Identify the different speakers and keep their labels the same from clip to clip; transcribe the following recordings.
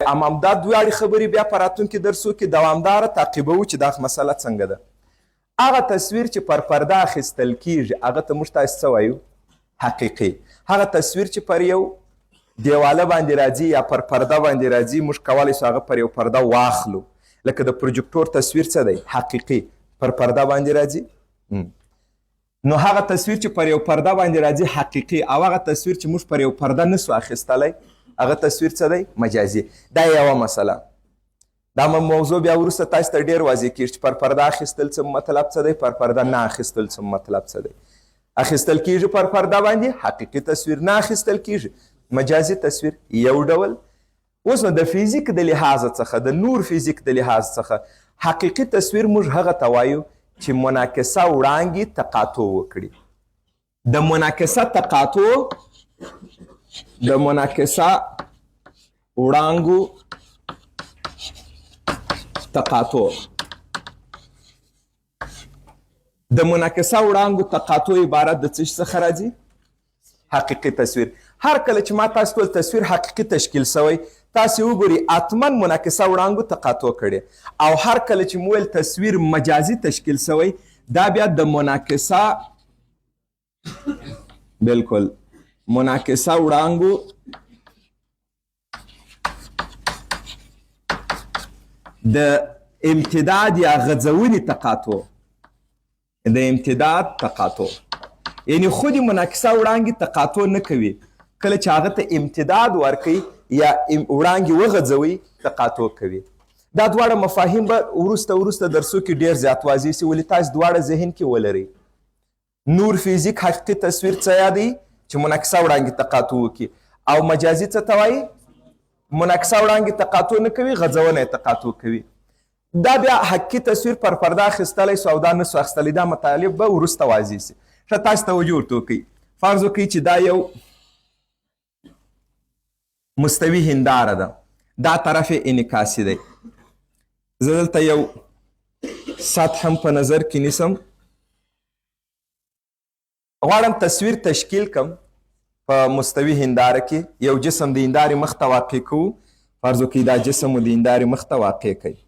Speaker 1: همدا دواړې خبرې بیا په راتلونکي درسو کې دوامداره تعقیبوو چې دا مسله څنګه ده. هغه تصویر چې پر پرده اخیستل کیږي هغه ته موږ تاسې څه وایو؟ حقیقي. هغه تصویر چې پر یو دیواله باندې راځي یا پر پرده باندې راځي موږ کولی شو هغه پر یو پرده واخلو. لکه د پروجیکټور تصویر څه دی؟ حقیقي. پر پرده باندې راځي. نو هغه تصویر چې پر یو پرده باندې راځي حقیقي، او هغه تصویر چې موږ پر یو پرده نسو اخیستلی هغه تصویر څه دی؟ مجازي. دا یوه مسله. دا موضوع بیا وروسته تاسو ته ډېر واضح کېږي چې پر پرده اخیستل څه مطلب څه دی، پر پرده نه اخیستل څه مطلب څه دی. اخیستل کېږي پر پرده باندې حقیقي تصویر، نه اخیستل کېږي مجازي تصویر. یو ډول. اوس نو د فزیک د لحاظ څخه، د نور فزیک د لحاظ څخه حقیقي تصویر موږ هغه ته وایو چې منعکسه وړانګې تقاطع وکړي. د منعکسه تقاطع، د منعکسه وړانګو تقاطع، د منعکسه وړانګو تقاطع عبارت د څه څخه راځي؟ حقیقي تصویر. هر کله چې ما تاسو ټول تصویر حقیقي تشکیل شوی تاسې وګورئ حتما منعکسه وړانګو تقاطع کړې، او هر کله چې مو ویل تصویر مجازي تشکیل شوی دا بیا د منعکسه بالکل منعکسه وړانګو د امتداد یا غځونې تقاطع، د امتداد تقاطع، یعنی خودی منعکسه وړانګې تقاطع نه کوي، کله چې هغه ته امتداد ورکوي یا وړانګې وغځوي تقاطع کوي. دا دواړه مفاهیم به وروسته درسو کې ډېر زیات واضح سي، ولې تاسو دواړه ذهن کې ولرئ. نور فزیک حقیقي تصویر څه یادوي؟ چې منعکسه وړانګې تقاطع وکړي، او مجازي څه ته وایي؟ منعکسه وړانګې تقاطع نه کوي، غځونه یې تقاطع کوي. دا بیا حقیقي تصویر پر پرده اخیستلی سو او دا نسو اخیستلی، دا مطالب به وروسته واضح سي. ښه تاسو توجه ورته وکړئ. فرض وکړئ چې دا یو مستوي هنداره ده، دا طرف انعکاسي دی. زه دلته یو سطح هم په نظر کې نیسم، غواړم تصویر تشکیل کم په مستوي هنداره کې. یو جسم د هندارې مخ ته واقع کوو. فرض وکړئ دا جسم د هندارې مخ ته واقع کوي.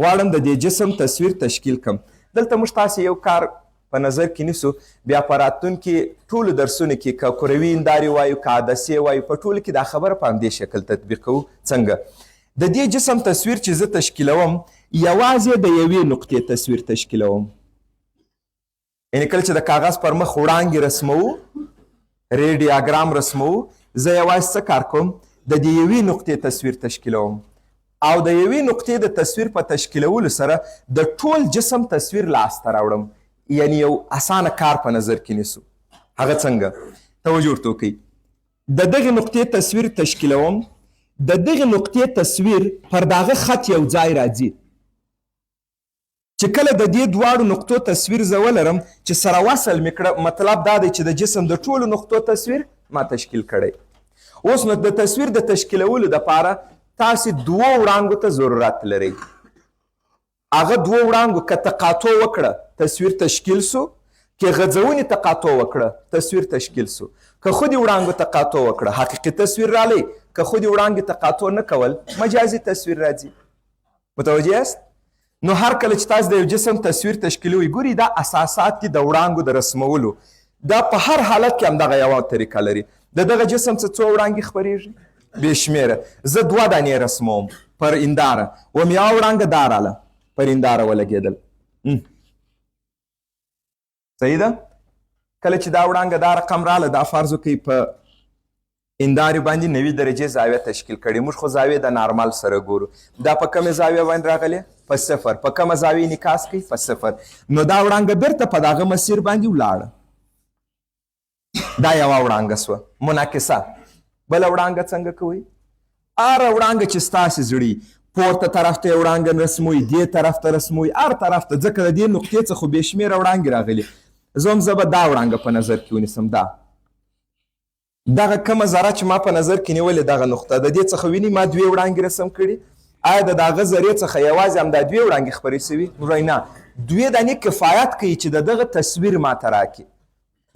Speaker 1: غواړم د دې جسم تصویر تشکیل کم. دلته موږ تاسې یو کار په نظر کې نیسو، بیا په راتلونکي ټولو درسونو کې که کروي هندارې وایو که عدسې وایو په ټولو کې دا خبره په همدې شکل تطبیق کوو. څنګه؟ د دې جسم تصویر چې زه تشکیلوم یوازې د یوې نقطې تصویر تشکیلوم. یعنې کله چې د کاغذ پر مخ وړانګې رسموو، ریډیاګرام رسموو، زه یوازې څه کار کوم؟ د دې یوې نقطې تصویر تشکیلوم، او د یوې نقطې د تصویر په تشکیلولو سره د ټول جسم تصویر لاسته راوړم. یعنی یو اسانه کار په نظر کې نیسو. هغه څنګه؟ توجه ورته وکړئ. د دغې نقطې تصویر تشکیلوم، د دغې نقطې تصویر پر دغه خط یو ځای راځي. چې کله د دې دواړو نقطو تصویر زه ولرم چې سره وصل مې کړه، مطلب دا دی چې د جسم د ټولو نقطو تصویر ما تشکیل کړی. اوس نو د تصویر د تشکیلولو دپاره تاسې دوو وړانګو ته ضرورت لرئ. هغه دوو وړانګو که تقاطع وکړه تصویر تشکیل سو، که غځونې تقاطع وکړه تصویر تشکیل سو، که خودی وړانګو تقاطع وکړه حقیقي تصویر رالی، که خودی وړانګې تقاطع نه کول مجازي تصویر راځي. متوجه یاست؟ نو هر کله چې تاسو د یو جسم تصویر تشکیلوئ، ګورئ دا اساسات دي د وړانګو د رسمولو. دا په هر حالت کې همدغه یوه طریقه لري. د دغه جسم څه څو وړانګې خپرېږي؟ بې شمېره. زه دوه دانې رسموم پر هنداره، وم یوه وړانګه دا راله پر هنداره ولګېدل. صحیح ده؟ کله چې دا وړانګه دا رقم راله، دا فرض وکړئ په هندارې باندې 90 درجې زاویه تشکیل کړې. موږ خو زاویه د نارمل سره ګورو. دا په کومې زاویه باندې راغلې؟ په 0. په کومه زاویه انعکاس کوي؟ په 0. نو دا وړانګه بیرته په دغه مسیر باندې ولاړه. دا یوه وړانګه سوه منعکسه. بله وړانګه څنګه کوئ؟ هره وړانګه چې ستاسې زړي پورته طرف ته یې وړانګه رسموئ، دې طرف ته رسموئ، هر طرف ته، ځکه د دې نقطې څخه بې شمېره وړانګې راغلي. زه هم زه به دا وړانګه په نظر کې ونیسم. دغه کومه ذره چې ما په نظر کې نیولې دغه نقطه، د دې څخه ویني ما 2 وړانګې رسم کړي. آیا د دغه ذرې څخه یوازې همدا 2 وړانګې خپرې شوي؟ نه، 2 دانې کفایت کوي چې د دغه تصویر ماته راکړي.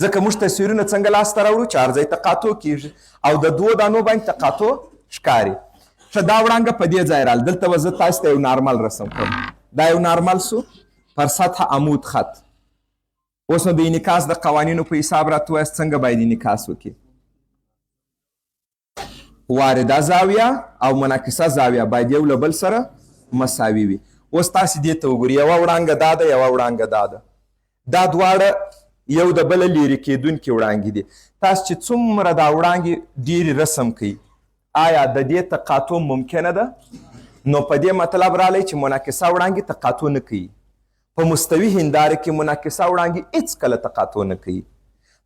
Speaker 1: ځکه موږ تصویرونه څنګه لاسته راوړو؟ چې هر ځای تقاطع کېږي او د 2 دانو باندې تقاطع ښکاري. ښه دا وړانګه په دې ځای راغله دلته به زه تاسو ته یو نارمل رسم کړم دا یو نارمل سو پر سطح عمود خط اوس نو د انعکاس د قوانینو په حساب راته ووایاست څنګه باید انعکاس وکړي وارده زاویه او منعکسه زاویه باید یو له بل سره مساوي وي اوس تاسې دې ته وګورئ یوه وړانګه دا ده یوه وړانګه دا ده دا دواړه یو د بله لرې کېدونکي وړانګې دي تاسو چې څومره دا وړانګې ډېرې رسم کوي آیا د دې تقاطع ممکنه ده نو په دې مطلب رالی چې منعکسه وړانګې تقاطع نه کوي په مستوي هنداره کې منعکسه وړانګې هېڅکله تقاطع نه کوي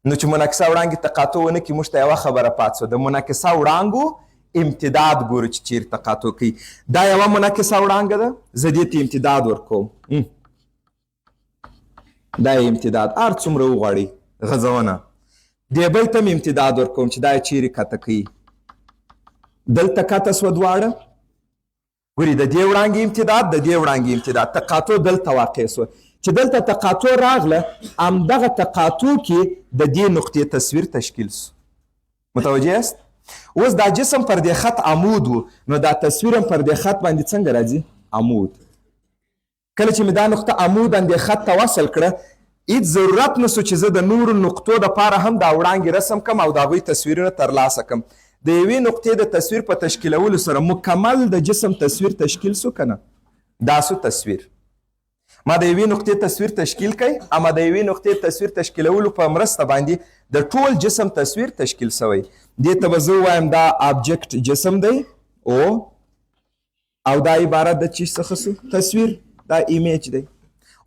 Speaker 1: نو چې منعکسه وړانګې تقاطع ونه کړي موږ ته یوه خبره پاتې شوه د منعکسه وړانګو امتداد ګورو چې چیرې تقاطع کوي دا یوه منعکسه وړانګه ده زه دې ته امتداد ورکوم دا یې امتداد هر څومره وغواړئ غځونه دې بل ته م امتداد ورکوم چې دا یې چیرې کته کوي دلته کته سوه دواړه ګوري د دې وړانګې امتداد د دې وړانګې امتداد تقاطع دلته واقع سوه چې دلته تقاطع راغله همدغه تقاطع کې د دې نقطې تصویر تشکیل سو متوجه یاست اوس دا جسم پر دې خط عمود و نو دا تصویر هم پر دې خط باندې څنګه راځي عمود کله چې مې دا نقطه عمود اندې خط ته وصل کړه هیڅ ضرورت نسو چې زه د نورو نقطو دپاره هم دا وړانګې رسم کم او د هغوی تصویرونه ترلاسه کم د یوې نقطې د تصویر په تشکیلولو سره مکمل د جسم تصویر تشکیل سو که نه دا سو تصویر ما د یوې نقطې تصویر تشکیل کوي اما د یوې نقطې تصویر تشکیلولو په مرسته باندې د ټول جسم تصویر تشکیل سوی دې ته به زه ووایم دا آبجکټ جسم دی او دا عبارت د چی څخه سو تصویر دا ایمیج دی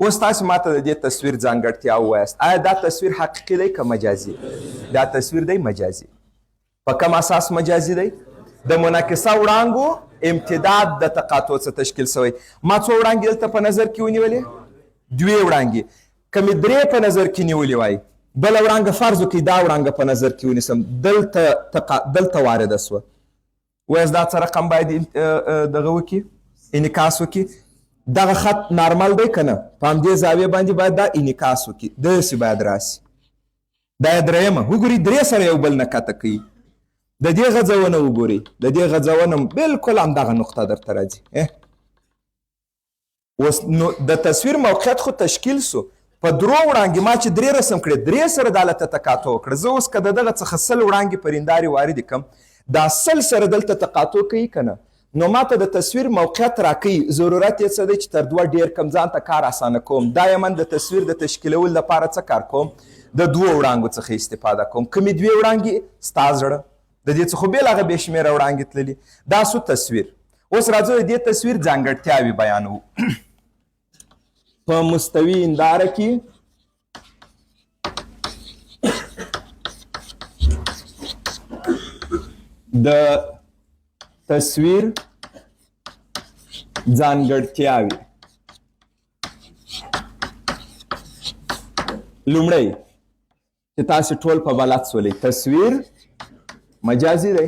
Speaker 1: اوس تاسو ماته د دې تصویر ځانګړتیا ووایاست آیا دا تصویر حقیقي دی که مجازي دا تصویر دی مجازي په کوم اساس مجازي دی د منعکسه وړانګو امتداد د تقاطع څخه تشکیل سوی ما څو وړانګې دلته په نظر کې ونیولې دوې وړانګې که مې درې په نظر کې نیولې وای بله وړانګه فرض وکړئ دا وړانګه په نظر کې ونیسم دلته وارده سوه وایاست دا څه رقم باید دغه وکړي انعکاس وکړي دغه خط نارمل دی که نه په همدې زاویې باندې باید دا انعکاس وکړي داسې باید راسي دا یې درېیمه وګورئ درې سره یو بل نه کته کوي د دې غځونه وګورئ د دې غځونه بالکل همدغه نقطه درته راځي اوس نو د تصویر موقعیت خو تشکیل سو په درو وړانګې ما چې درې رسم کړې درې سره دا هلته تقاطع وکړه زه اوس که د دغه څخه 100 وړانګې پر هندارې واردې کړم دا 100 سره دلته تقاطع کوي که نه نو ماته د تصویر موقعیت راکوي ضرورت یې څه دی چې تر 2 ډېر کم ځان ته کار اسانه کوم دا یې من د تصویر د تشکیلولو لپاره څه کار کوم د 2 وړانګو څخه استفاده کوم کومې 2 وړانګې ستا زړه د دې څخه بېل هغه بې شمېره وړانګې تللي دا سو تصویر اوس راځو د دې تصویر ځانګړتیاوې بیانوو په مستوي هنداره کې د تصویر ځانګړتیاوې لومړی چې تاسې ټول په بلد سولئ تصویر مجازي دی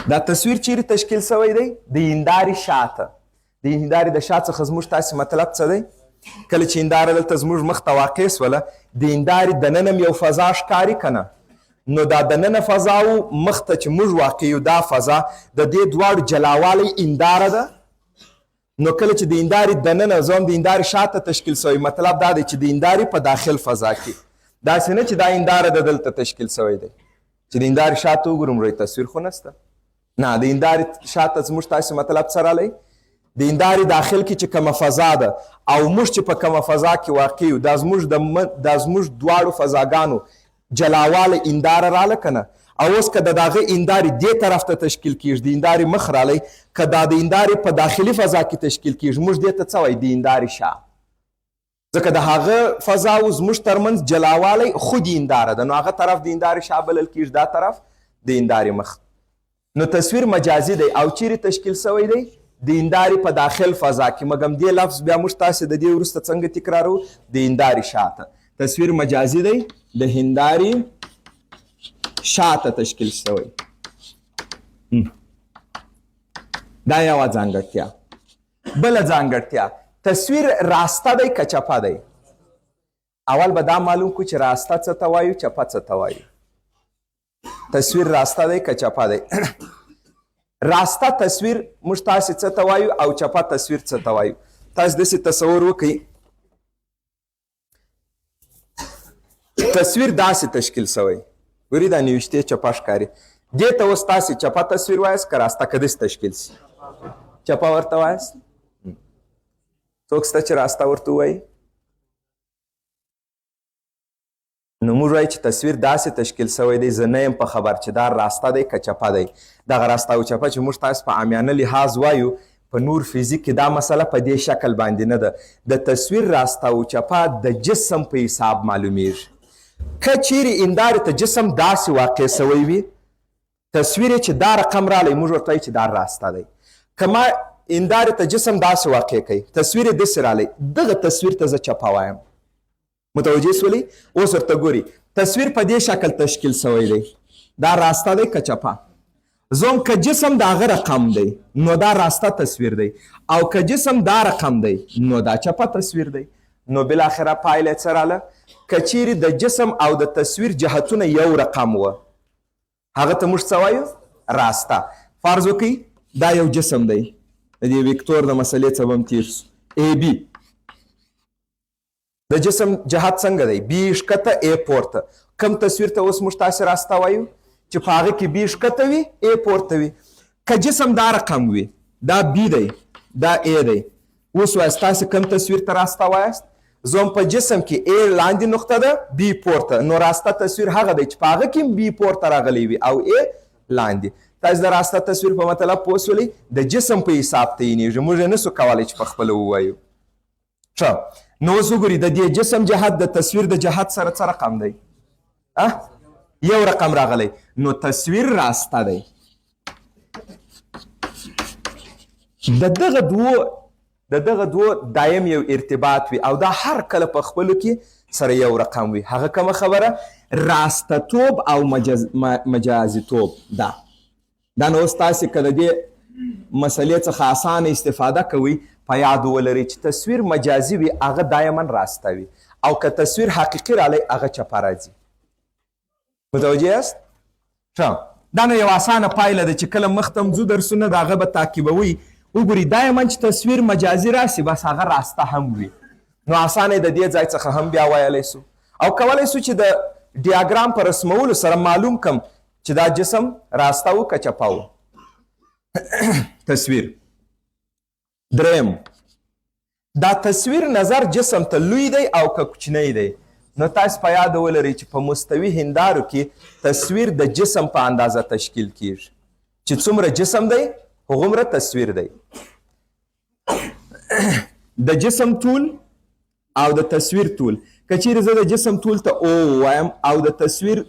Speaker 1: دا تصویر چیرې تشکیل سوی دی د هندارې شاته د هندارې د شا څخه زموږ تاسې مطلب څه دی کله چې هنداره دلته زموږ مخ ته واقع سوله د هندارې دننه م یو فضا ښکاري که نه نو دا دننه فضا و مخ ته چې موږ واقع یو دا فضا د دې دواړو جلاوالی هنداره ده نو کله چې د هندارې دننه زه هم د هندارې شاته تشکیل سوی مطلب دا دی چې د هندارې په داخل فضا کې داسې نه چې دا هنداره د دلته تشکیل سوی دی چې د هندارې شاته وګورم روی تصویر خو نسته نه د هندارې شاته زموږ تاسې مطلب څه رالی د هندارې داخل کې چې کومه فضا ده او موږ چې په کومه فضا کې واقع یو دا زموږ دواړو فضاګانو جلاواله هنداره راله که نه او اوس که د هغه هندارې دې طرف ته تشکیل کېږي د هندارې مخ رالی که دا د هندارې په داخلي فضا کې تشکیل کېږي موږ دې ته څه وایي د هندارې شا ځکه د هغه فضا او زموږ ترمنځ جلاوالی خود هنداره ده نو هغه طرف د هندارې شا بلل کېږي دا طرف د هندارې مخ نو تصویر مجازي دی او چیرې تشکیل سوی دی د هندارې په داخل فضا کې مګم دې لفظ بیا موږ تاسې د دې وروسته څنګه تکرارو د هندارې شاته تصویر مجازي دی د هندارې شاته تشکیل سوی دا یوه ځانګړتیا بله ځانګړتیا تصویر راسته دی که چپه دی اول به دا معلوم کړو چې راسته څه ته وایو چپه څه ته وایو تصویر راسته دی که چپه دی؟ راسته تصویر موږ تاسې څه ته وایو او چپه تصویر څه ته وایو؟ تاسې داسې تصور وکئ تصویر داسې تشکیل سوی ګورې دا نوشتې چپه ښکاري دې ته اوس تاسې چپه تصویر وایاست که راسته که داسې تشکیل سي چپه ورته وایاست څوک شته چې راسته ورته ووایي نو موږ وایو چې تصویر داسې تشکیل سوی دی زه نه یم په خبر چې دا راسته دی که چپه دی دغه راسته او چپه چې موږ تاسو په عامیانه لحاظ وایو په نور فزیک کې دا مسله په دې شکل باندې نه ده د تصویر راسته او چپه د جسم په حساب معلومیږي که چیرې هندارې ته جسم داسې واقع سوی وي تصویر یې چې دا رقم رالی موږ ورته وایو چې دا راسته دی که ما هندارې ته جسم داسې واقع کوي تصویر یې داسې رالی دغه تصویر ته زه چپه وایم متوجه سولې اوس ورته ګوري تصویر په دې شکل تشکیل سوی دی دا راسته دی که چپه زوم که جسم د هغه رقم دی نو دا راسته تصویر دی او که جسم دا رقم دی نو دا چپه تصویر دی نو بالاخره پایله یې څه راله که چیرې د جسم او د تصویر جهتونه یو رقم و هغه ته موږ څه وایو راسته فرض وکئ دا یو جسم دی د دې ویکتور د مسلې څه به هم تیر سو ای بي د جسم جهت څنګه دی بي ښکته ای پورته کم تصویر ته اوس موږ تاسې راسته وایو چې په هغه کې بي ښکته وي ای پورته وي که جسم دا رقم وي دا بي دی دا ای دی اوس وایست تاسې کم تصویر ته راسته وایست زوم په جسم کې ای لاندې نقطه ده بي پورته نو راسته تصویر هغه دی چې په هغه کې بي پورته راغلی وي او ای لاندې تاسې د راسته تصویر په مطلب پوه شولئ د جسم په حساب تعینېږي موږ یې نسو کولی چې په خپله ووایو ښه نو اوس وګورئ د دې جسم جهت د تصویر د جهت سره څه رقم دی یو رقم راغلی نو تصویر راسته دی د دغه دوو دایم یو ارتباط وي او دا هر کله په خپلو کې سره یو رقم وي هغه کومه خبره راسته توب او مجازي توب دا نو اوس تاسې که د دې مسلې څخه اسانه استفاده کوئ په یاد ولرئ چې تصویر مجازي وي هغه دایما راسته وي او که تصویر حقیقي رالی هغه چپه راځي متوجه یاست دا نو یو اسانه پایله ده چې کله مخ ته ځو درسونه د هغه به تعقیبوئ وګورئ دایما چې تصویر مجازي راسي بس هغه راسته هم وي نو اسانه د دې ځای څخه هم بیا ویلی سو او کولی سو چې د ډیاګرام په رسمولو سره معلوم کم چې دا جسم راسته و که چپه و تصویر درېیم دا تصویر نظر جسم ته لوی دی او که کوچنی دی نو تاسو په یاد ولرئ چې په مستوي هندارو کې تصویر د جسم په اندازه تشکیل کیږي چې څومره جسم دی هغومره تصویر دی د جسم طول او د تصویر طول که چیرې زه د جسم طول ته او وایم او د تصویر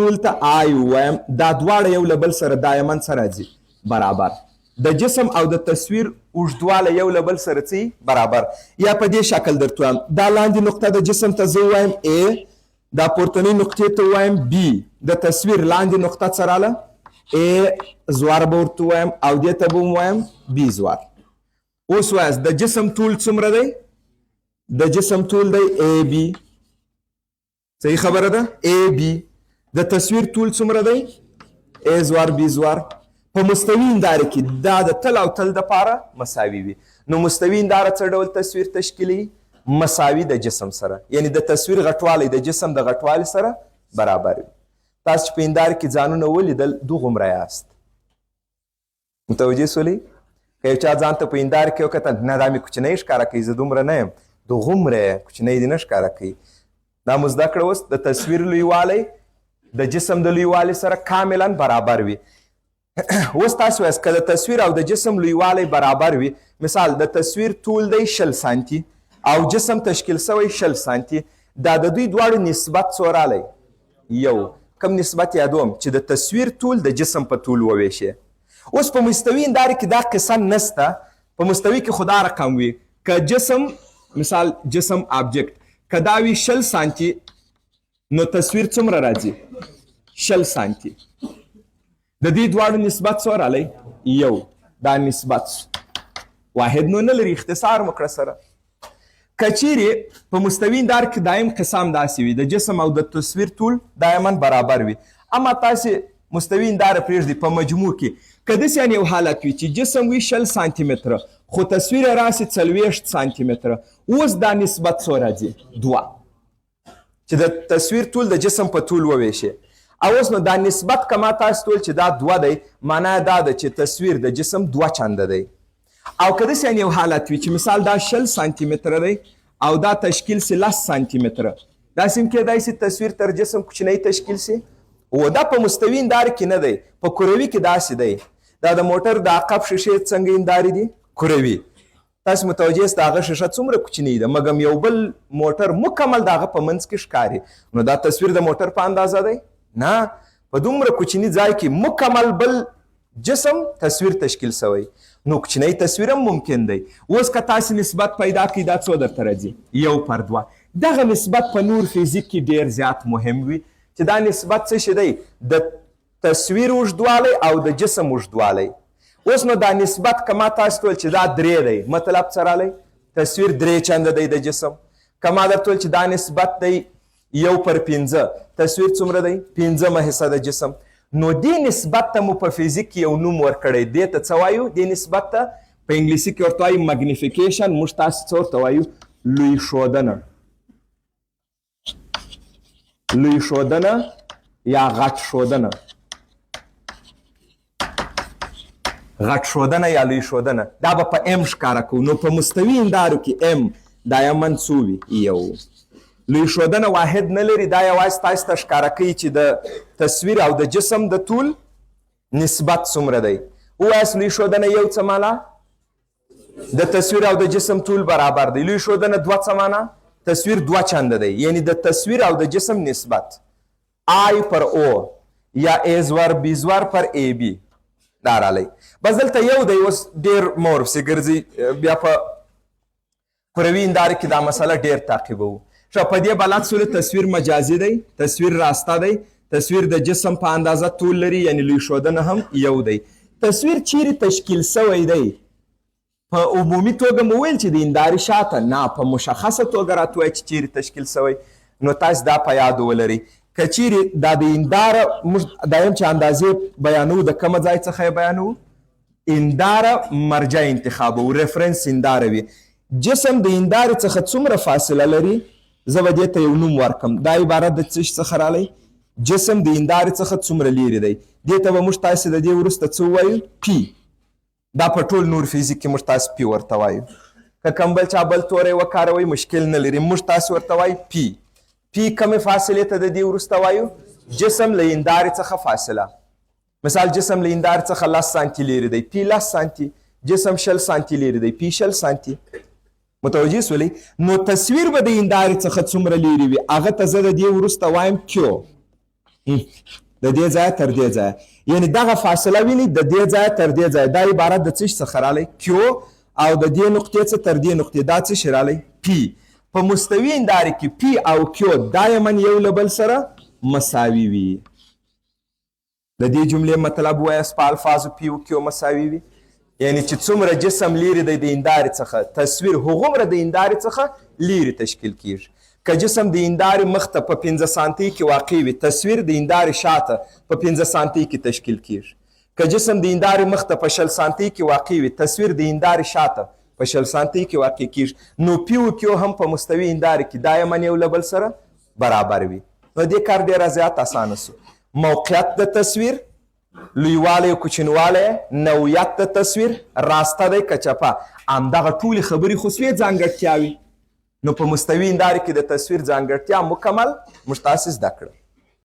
Speaker 1: طول ته آی وایم دا دواړه یو له بل سره دایما څه راځي برابر د جسم او د تصویر اوږدوالی یو له بل سره څه برابر یا په دې شکل درته وایم دا لاندې نقطه د جسم ته زه وایم ا دا پورتنۍ نقطې ته وایم بي د تصویر لاندې نقطه څه راله ا زوار به ورته وایم او دې ته به وایم بي زوار اوس وایاست د جسم طول څومره دی د جسم طول دی ا بي صحیح خبره ده ا بي د تصویر طول څومره دی ا زوار بي زوار په مستوي هنداره کې دا د تل او تل دپاره مساوي وي نو مستوي هنداره څه ډول تصویر تشکیلوي مساوي د جسم سره یعنی د تصویر غټوالی د جسم د غټوالي سره برابر وي تاسو چې په هنداره کې ځانونه ولیدل دوغومره یاست متوجه سولئ که یو چا ځان ته په هنداره کې وکتل نه دا مې کوچنی ښکاره کوي زه دومره نه یم دوغومره کوچنی دې نه ښکاره کوي دا مو زده کړه اوس د تصویر لویوالی د جسم د لویوالي سره کاملا برابر وي اوس تاسو وایاست که د تصویر او د جسم لویوالی برابر وي مثال د تصویر طول دی 60 سانتي او جسم تشکیل سوی 60 سانتي دا د دوی دواړو نسبت څو رالی یو کم نسبت یادوم چې د تصویر طول د جسم په طول وویشي اوس په مستوي هنداره کې دا قصه نسته په مستوي کې خو دا رقم وي که جسم مثال جسم آبجکت که دا وي 60 سانتي نو تصویر څومره راځي 60 سانتي د دې دواړو نسبت څو رالی یو دا نسبت واحد نو نه لري اختصار مو کړه سره که چیرې په مستوي هنداره کې دایم قسم داسې وي د جسم او د تصویر طول دایما برابر وي اما تاسې مستوي هنداره پرېږدي په مجموع کې که داسې یعنې یو حالت وي چې جسم وي 60 سانتي متره خو تصویر یې راسي 40 سانتي متره اوس دا نسبت څو راځي 2 چې د تصویر طول د جسم په طول وویشي او اوس نو دا نسبت که ما تاسو ټول چې دا 2 دی معنا دا ده چې تصویر د جسم 2 چنده دی او که داسې یعنې یو حالت وي چې مثال دا 60 سانتي متره دی او دا تشکیل سي 10 سانتي متره داسې هم کېدای سي تصویر تر جسم کوچنی تشکیل سي و دا په مستوي هنداره کې نه دی په کروي کې داسې دی دا د موټر د عقب شیشې څنګه هندارې دي کروي تاسو متوجه یاست د هغه شیشه څومره کوچنۍ ده مګم یو بل موټر مکمل د هغه په منځ کې ښکاري نو دا تصویر د موټر په اندازه دی نه په دومره کوچني ځای کې مکمل بل جسم تصویر تشکیل سوی نو کوچنی تصویر هم ممکن دی اوس که تاسې نسبت پیدا کړئ دا څو درته راځي 1/2 دغه نسبت په نور فزیک کې ډېر زیات مهم وي چې دا نسبت څه شی دی د تصویر اوږدوالی او د جسم اوږدوالی اوس نو دا نسبت که ما تاسو ته ویل چې دا 3 دی مطلب څه رالی تصویر 3 چنده دی د جسم که ما درته ویل چې دا نسبت دی 1/5 تصویر څومره دی 5مه حصه د جسم نو دې نسبت ته مو په فزیک کې یو نوم ورکړی دې ته څه وایو دې نسبت ته په انګلیسي کې ورته وایو مګنیفیکیشن موږ تاسو څه ورته وایو لوی ښودنه لوی ښودنه یا غټ ښودنه غټ ښودنه یا لوی ښودنه دا به په ام ښکاره کوو نو په مستوي هندارو کې ام دا یا منڅو وي یو لوی ښودنه واحد نه لري دا یوازې تاسو ته ښکاره کوي چې د تصویر او د جسم د طول نسبت څومره دی ووایاست لوی ښودنه یو څه معنا د تصویر او د جسم طول برابر دی لوی ښودنه 2 څه معنا تصویر 2 چنده دی یعنی د تصویر او د جسم نسبت آی پر او یا ای زور بی زور پر ای بی دا رالی بس دلته یو دی اوس ډېر مور پسې ګرځي بیا په کروي هنداره کې دا مسله ډېر تعقیبوو په دې بلد سولې تصویر مجازي دی تصویر راسته دی تصویر د جسم په اندازه طول لري یعنی لوی ښودنه هم یو دی تصویر چیرې تشکیل سوی دی په عمومي توګه مو ویل چې د هندارې شاته نه په مشخصه توګه راته وایي چې چیرې تشکیل سوی نو تاسو دا په یاد ولرئ که چیرې دا د هنداره موږ دا یم چې اندازې بیانوو د کومه ځای څخه یې بیانوو هنداره مرجع انتخابوو ریفرنس هنداره وي جسم د هندارې څخه څومره فاصله لري زه به دې ته یو نوم ورکړم دا عبارت د څه څخه رالی جسم د هندارې څخه څومره لیرې دی دې ته به موږ تاسې د دې وروسته څه ووایو پی دا په ټول نور فزیک کې موږ تاسو پی ورته وایو که کوم بل چا بل توری وکاروئ مشکل نه لري موږ تاسو ورته وایو پی پی کمې فاصلې ته د دې وروسته وایو جسم له هندارې څخه فاصله مثال جسم له هندارې څخه 10 سانتي لیرې دی پی 10 سانتي جسم 60 سانتي لیرې دی پی 60 سانتي متوجه سولئ نو تصویر به د هندارې څخه څومره لیرې وي هغه ته زه د دې وروسته وایم کیو د دې ځایه تر دې ځایه یعنی دغه فاصله ویني د دې ځایه تر دې ځایه دا عبارت د څه څخه رالی کیو او د دې نقطې څخه تر دې نقطې دا څه شی رالی پی په مستوي هندارې کې پی او کیو دایما یو له بل سره مساوي وي د دې جملې مطلب وایاست په الفاظو پی او کیو مساوي وي یعنی چې څومره جسم لیرې دی د هندارې څخه تصویر هغومره د هندارې څخه لیرې تشکیل کیږي که جسم د هندارې مخ ته په 15 سانتي کې واقع وي تصویر د هندارې شاته په 15 سانتي کې تشکیل کیږي که جسم د هندارې مخ ته په 60 سانتي کې واقع وي تصویر د هندارې شاته په 60 سانتي کې واقع کیږي نو پی او کیو هم په مستوي هندارې کې دایما یو له بل سره برابر وي نو دې کار ډېره زیات اسانه سو موقعیت د تصویر لویوالی او کوچنوالی نوعیت د تصویر راسته دی که چپه همدغه ټولې خبرې خو سوې ځانګړتیاوې نو په مستوي هندارې کې د تصویر ځانګړتیا مکمل موږ تاسې زده کړه